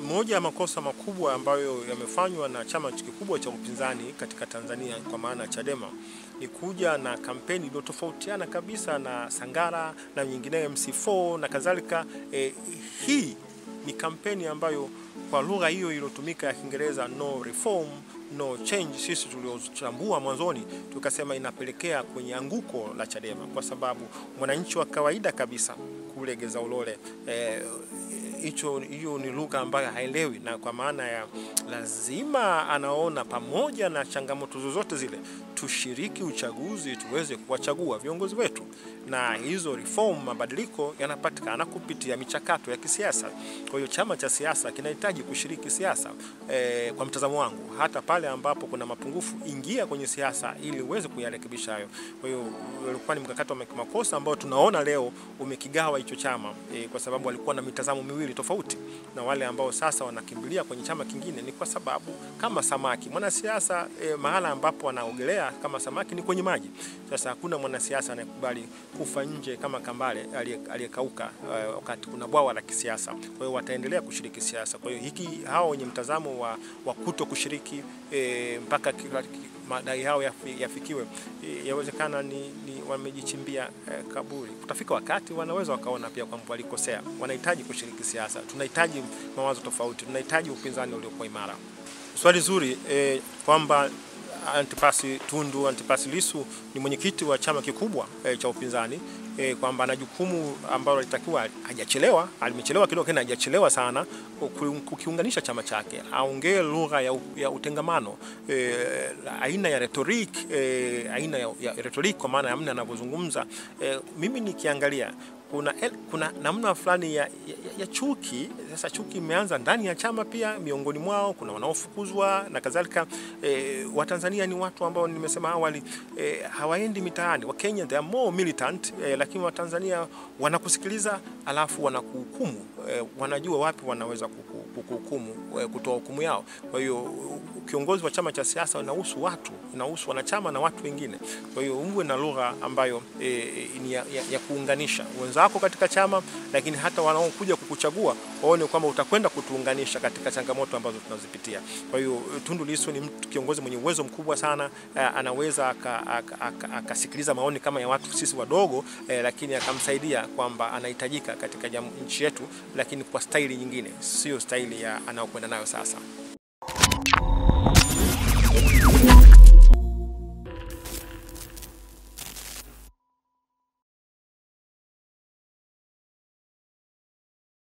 Moja ya makosa makubwa ambayo yamefanywa na chama kikubwa cha upinzani katika Tanzania kwa maana Chadema ni kuja na kampeni iliyotofautiana kabisa na Sangara na nyingineyo MC4 na kadhalika. Hii ni kampeni ambayo kwa lugha hiyo iliyotumika ya Kiingereza no reform no change, sisi tuliochambua mwanzoni tukasema inapelekea kwenye anguko la Chadema, kwa sababu mwananchi wa kawaida kabisa kule Geza Ulole hiyo ni lugha ambayo haelewi, na kwa maana ya lazima anaona pamoja na changamoto zozote zile tushiriki uchaguzi tuweze kuwachagua viongozi wetu, na hizo reform mabadiliko yanapatikana kupitia michakato ya kisiasa. Kwa hiyo chama cha siasa kinahitaji kushiriki siasa. Kwa mtazamo wangu, hata pale ambapo kuna mapungufu, ingia kwenye siasa ili uweze kuyarekebisha hayo. Kwa hiyo ulikuwa ni mkakati wa makosa ambao tunaona leo umekigawa hicho chama, kwa sababu walikuwa na mitazamo miwili tofauti, na wale ambao sasa wanakimbilia kwenye chama kingine ni kwa sababu kama samaki mwanasiasa mahala ambapo anaogelea kama samaki ni kwenye maji. Sasa hakuna mwanasiasa anayekubali kufa nje kama kambale aliyekauka wakati kuna bwawa la kisiasa. Kwa hiyo wataendelea kushiriki siasa. Kwa hiyo hao wenye mtazamo wa kuto kushiriki mpaka madai hao yafikiwe, yawezekana ni wamejichimbia kaburi. Kutafika wakati wanaweza wakaona pia kwamba walikosea. Wanahitaji kushiriki siasa. Tunahitaji mawazo tofauti. Tunahitaji upinzani uliokuwa imara. Swali zuri kwamba Antipas Lissu ni mwenyekiti wa chama kikubwa cha upinzani, kwamba ana jukumu ambalo litakiwa hajachelewa, alimechelewa kidogo lakini hajachelewa sana kukiunganisha chama chake, aongee lugha ya utengamano, aina ya rhetoric kwa maana ya namna anavyozungumza. Mimi nikiangalia kuna namna fulani ya chuki. Sasa chuki imeanza ndani ya chama pia, miongoni mwao kuna wanaofukuzwa na kadhalika. Watanzania ni watu ambao nimesema awali hawaendi mitaani. Wa Kenya they are more militant, lakini Watanzania wanakusikiliza alafu wanakuhukumu, wanajua wapi wanaweza kukuhukumu, kutoa hukumu yao. Kwa hiyo kiongozi wa chama cha siasa inahusu watu, inahusu wanachama na watu wengine. Kwa hiyo uwe na lugha ambayo ni ya kuunganisha wenzako katika chama, lakini hata wanaokuja kukuchagua waone kwamba utakwenda kutuunganisha katika changamoto ambazo tunazipitia. Kwa hiyo Tundu Lissu ni kiongozi mwenye uwezo mkubwa sana, anaweza akasikiliza maoni kama ya watu sisi wadogo, lakini akamsaidia kwamba anahitajika katika nchi yetu, lakini kwa staili nyingine, sio staili anayokwenda nayo sasa.